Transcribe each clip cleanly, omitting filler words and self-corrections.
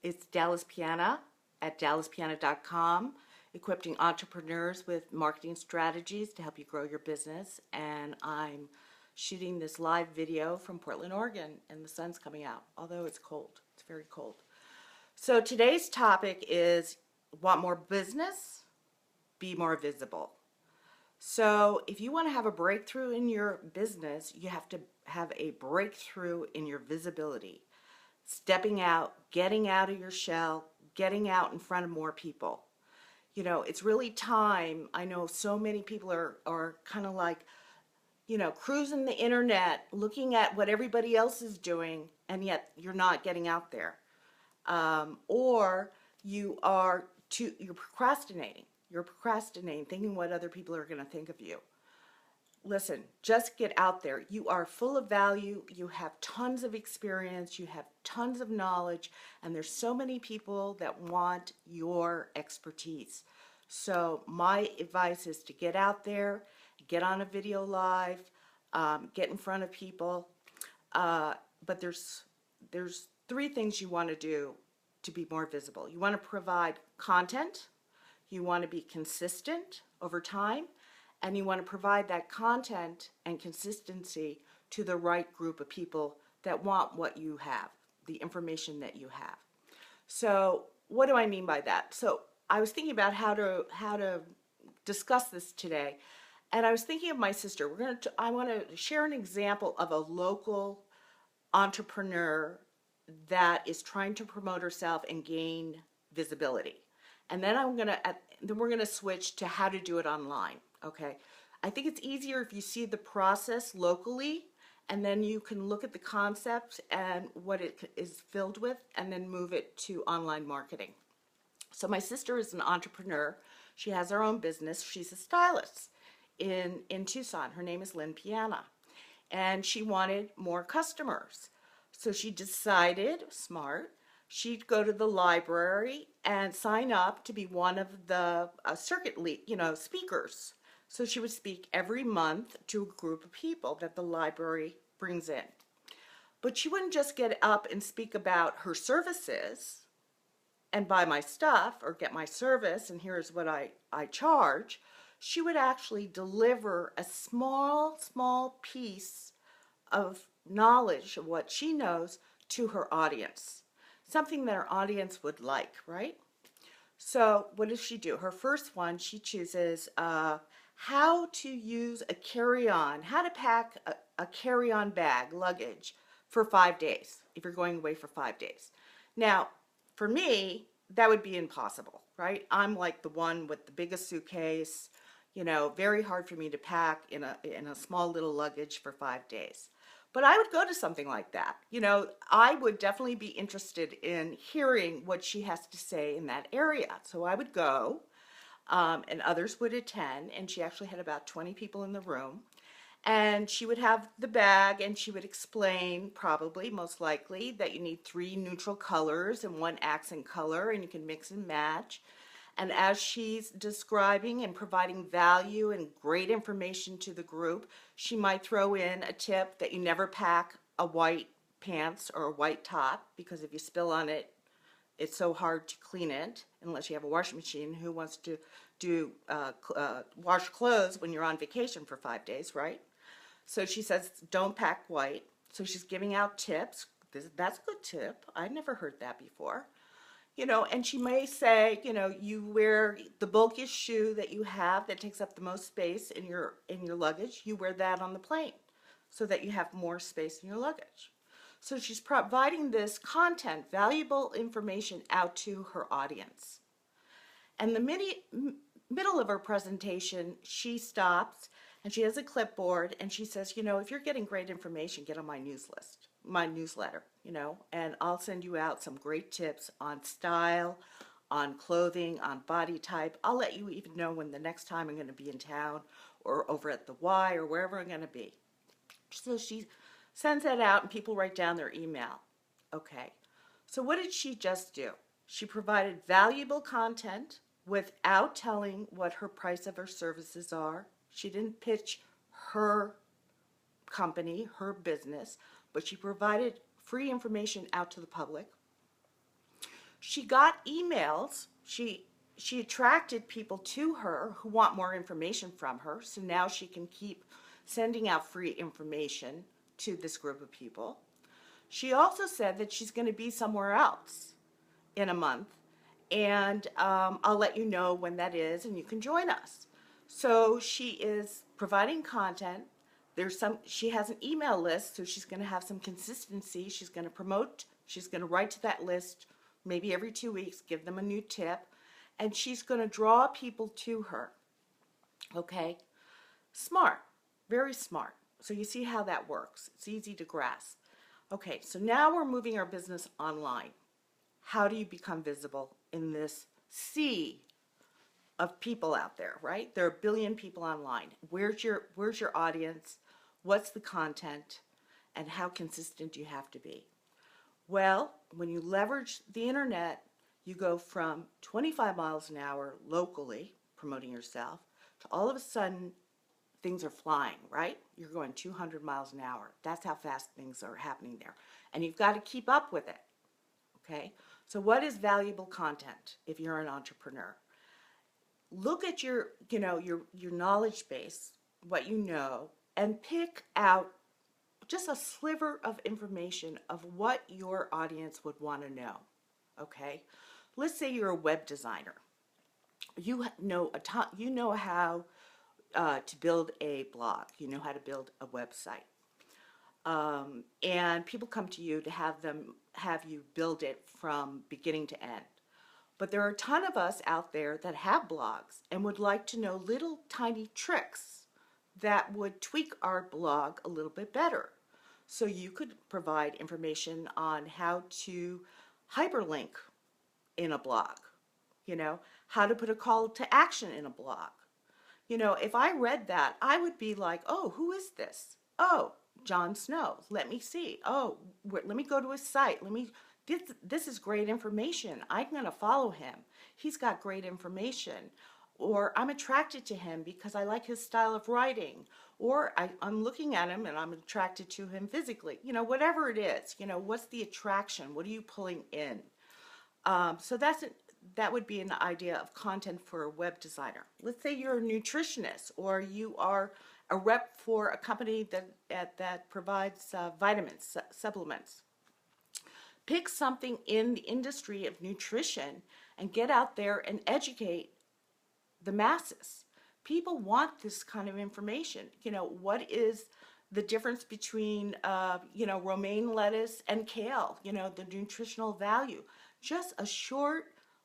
It's Dallas Piana at dallaspiana.com, equipping entrepreneurs with marketing strategies to help you grow your business. And I'm shooting this live video from Portland, Oregon, and the sun's coming out, although it's cold. It's very cold. So today's topic is want more business, be more visible. So if you want to have a breakthrough in your business, you have to have a breakthrough in your visibility. Stepping out, getting out of your shell, getting out in front of more people. You know, it's really time. I know so many people are kind of like, cruising the internet, looking at what everybody else is doing, and yet you're not getting out there. Or you're procrastinating. You're procrastinating, thinking what other people are going to think of you. Listen, just get out there. You are full of value. You have tons of experience. You have tons of knowledge. And there's so many people that want your expertise. So my advice is to get out there, get on a video live, get in front of people. But there's three things you want to do to be more visible. You want to provide content. You want to be consistent over time. And you want to provide that content and consistency to the right group of people that want what you have, the information that you have. So what do I mean by that? So I was thinking about how to discuss this today, and I was thinking of my sister. I want to share an example of a local entrepreneur that is trying to promote herself and gain visibility. And then we're gonna switch to how to do it online. Okay, I think it's easier if you see the process locally, and then you can look at the concept and what it is filled with, and then move it to online marketing. So my sister is an entrepreneur. She has her own business. She's a stylist in Tucson. Her name is Piana, and she wanted more customers. So she decided, smart, she'd go to the library and sign up to be one of the speakers. So she would speak every month to a group of people that the library brings in. But she wouldn't just get up and speak about her services and buy my stuff or get my service and here's what I charge. She would actually deliver a small piece of knowledge of what she knows to her audience. Something that her audience would like, right? So what does she do? Her first one, she chooses how to use a carry-on, how to pack a carry-on bag, luggage, for 5 days, if you're going away for 5 days. Now, for me, that would be impossible, right? I'm like the one with the biggest suitcase, very hard for me to pack in a small little luggage for 5 days. But I would go to something like that. I would definitely be interested in hearing what she has to say in that area. So I would go, and others would attend, and she actually had about 20 people in the room. And she would have the bag, and she would explain, probably, most likely, that you need 3 neutral colors and 1 accent color, and you can mix and match. And as she's describing and providing value and great information to the group, she might throw in a tip that you never pack a white pants or a white top, because if you spill on it, it's so hard to clean it unless you have a washing machine. Who wants to wash clothes when you're on vacation for 5 days, right? So she says, don't pack white. So she's giving out tips. That's a good tip. I've never heard that before. And she may say, you wear the bulkiest shoe that you have that takes up the most space in your luggage. You wear that on the plane so that you have more space in your luggage. So she's providing this content, valuable information out to her audience. And the middle of her presentation, she stops and she has a clipboard and she says, if you're getting great information, get on my newsletter, and I'll send you out some great tips on style, on clothing, on body type. I'll let you even know when the next time I'm going to be in town or over at the Y or wherever I'm going to be. So she sends that out and people write down their email. Okay, so what did she just do? She provided valuable content without telling what her price of her services are. She didn't pitch her company, her business, but she provided free information out to the public. She got emails. She attracted people to her who want more information from her. So now she can keep sending out free information to this group of people. She also said that she's going to be somewhere else in a month, and I'll let you know when that is, and you can join us. So she is providing content. She has an email list, so she's going to have some consistency. She's going to promote. She's going to write to that list maybe every 2 weeks, give them a new tip, and she's going to draw people to her. Okay, smart, very smart. So you see how that works. It's easy to grasp. Okay, so now we're moving our business online. How do you become visible in this sea of people out there, right? There are 1 billion people online. Where's your audience? What's the content? And how consistent do you have to be? Well, when you leverage the internet, you go from 25 miles an hour locally, promoting yourself, to all of a sudden things are flying, right? You're going 200 miles an hour. That's how fast things are happening there. And you've got to keep up with it, okay? So what is valuable content if you're an entrepreneur? Look at your knowledge base, what you know, and pick out just a sliver of information of what your audience would want to know, okay? Let's say you're a web designer. You know how to build a blog. You know how to build a website. And people come to you to have you build it from beginning to end. But there are a ton of us out there that have blogs and would like to know little tiny tricks that would tweak our blog a little bit better. So you could provide information on how to hyperlink in a blog, how to put a call to action in a blog. If I read that, I would be like, oh, who is this? Oh, Jon Snow. Let me see. Oh, let me go to his site. This is great information. I'm going to follow him. He's got great information. Or I'm attracted to him because I like his style of writing. Or I'm looking at him and I'm attracted to him physically. Whatever it is, what's the attraction? What are you pulling in? So that would be an idea of content for a web designer. Let's say you're a nutritionist or you are a rep for a company that provides vitamins, supplements. Pick something in the industry of nutrition and get out there and educate the masses. People want this kind of information. What is the difference between, romaine lettuce and kale, the nutritional value. Just a short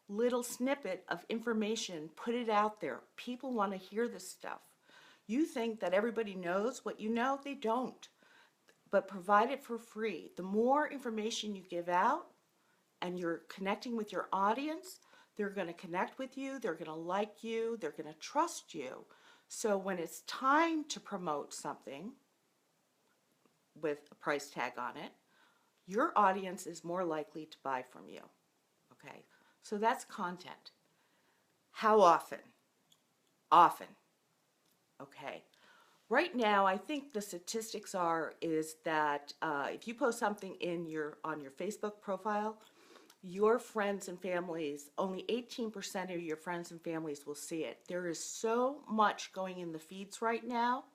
little snippet of information, put it out there. People want to hear this stuff. You think that everybody knows what you know? They don't. But provide it for free. The more information you give out and you're connecting with your audience, they're going to connect with you, they're going to like you, they're going to trust you. So when it's time to promote something with a price tag on it, your audience is more likely to buy from you. Okay? So that's content. How often? Often. Okay. Right now, I think the statistics is that if you post something on your Facebook profile, your friends and families, only 18% of your friends and families will see it. There is so much going in the feeds right now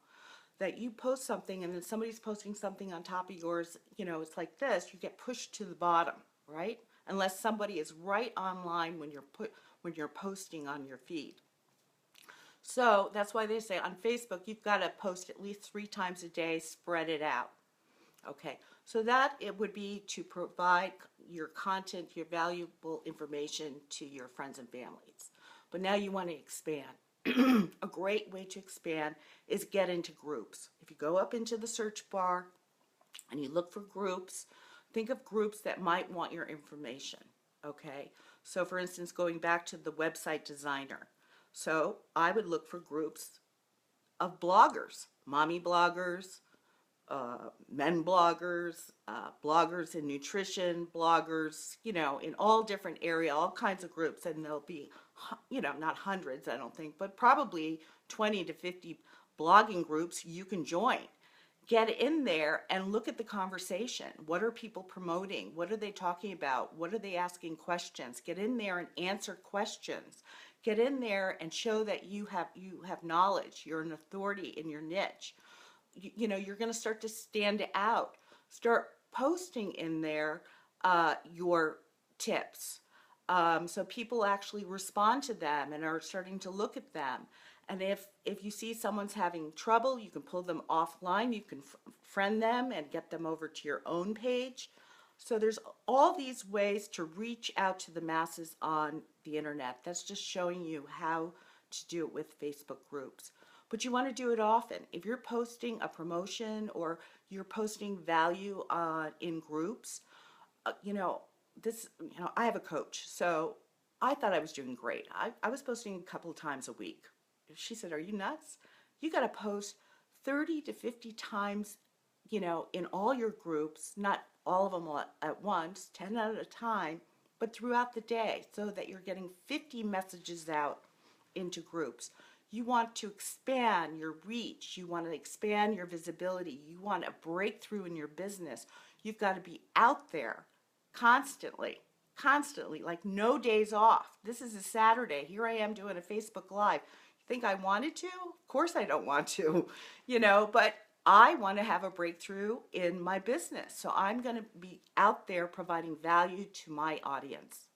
that you post something and then somebody's posting something on top of yours, it's like this, you get pushed to the bottom, right? Unless somebody is right online when you're posting on your feed. So that's why they say on Facebook, you've got to post at least 3 times a day, spread it out. Okay, so that it would be to provide your content, your valuable information to your friends and families. But now you want to expand. A great way to expand is get into groups. If you go up into the search bar and you look for groups, think of groups that might want your information. Okay, so for instance, going back to the website designer. So I would look for groups of bloggers, mommy bloggers, men bloggers, bloggers in nutrition, bloggers, in all different areas, all kinds of groups, and there'll be, not hundreds, I don't think, but probably 20 to 50 blogging groups you can join. get in there and look at the conversation. What are people promoting? What are they talking about? What are they asking questions? Get in there and answer questions. Get in there and show that you have knowledge. You're an authority in your niche. You're going to start to stand out. Start posting in there your tips. So people actually respond to them and are starting to look at them. And if you see someone's having trouble, you can pull them offline. You can friend them and get them over to your own page. So there's all these ways to reach out to the masses on the internet. That's just showing you how to do it with Facebook groups. But you want to do it often. If you're posting a promotion or you're posting value in groups, uh, you know, I have a coach, so I thought I was doing great. I was posting a couple of times a week. She said, "Are you nuts? You got to post 30 to 50 times, in all your groups, not all of them at once, 10 at a time, but throughout the day, so that you're getting 50 messages out into groups. You want to expand your reach. You want to expand your visibility. You want a breakthrough in your business. You've got to be out there constantly, like no days off. This is a Saturday. Here I am doing a Facebook Live. You think I wanted to? Of course I don't want to, but I want to have a breakthrough in my business. So I'm going to be out there providing value to my audience.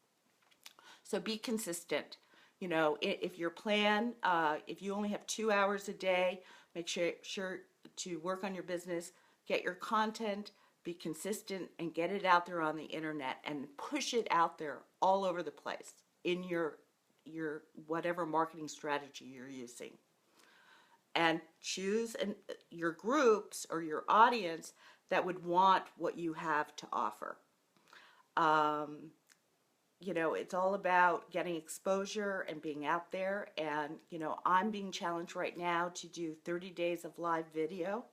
So be consistent. If your plan, if you only have 2 hours a day, make sure to work on your business, get your content, be consistent, and get it out there on the internet and push it out there all over the place in your whatever marketing strategy you're using. And choose your groups or your audience that would want what you have to offer. It's all about getting exposure and being out there. And, I'm being challenged right now to do 30 days of live video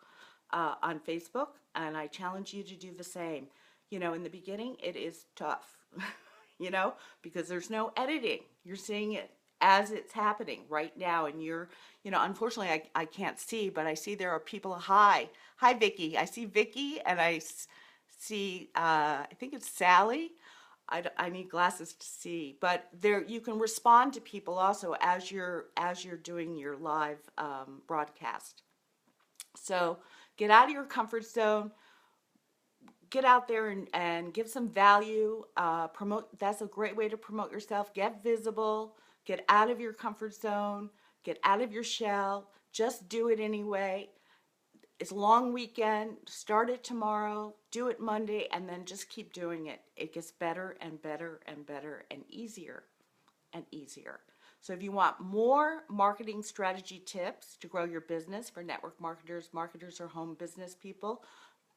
on Facebook, and I challenge you to do the same. In the beginning, it is tough, because there's no editing. You're seeing it as it's happening right now, and unfortunately, I can't see, but I see there are people. Hi, Vicky. I see Vicky, and I see, I think it's Sally. I need glasses to see, but there you can respond to people also as you're doing your live broadcast. So get out of your comfort zone, get out there and give some value. Promote. That's a great way to promote yourself. Get visible. Get out of your comfort zone. Get out of your shell. Just do it anyway. It's a long weekend. Start it tomorrow. Do it Monday, and then just keep doing it. It gets better and better and better and easier and easier. So if you want more marketing strategy tips to grow your business for network marketers, or home business people,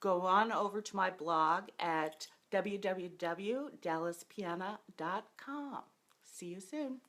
go on over to my blog at www.dallaspiana.com. See you soon.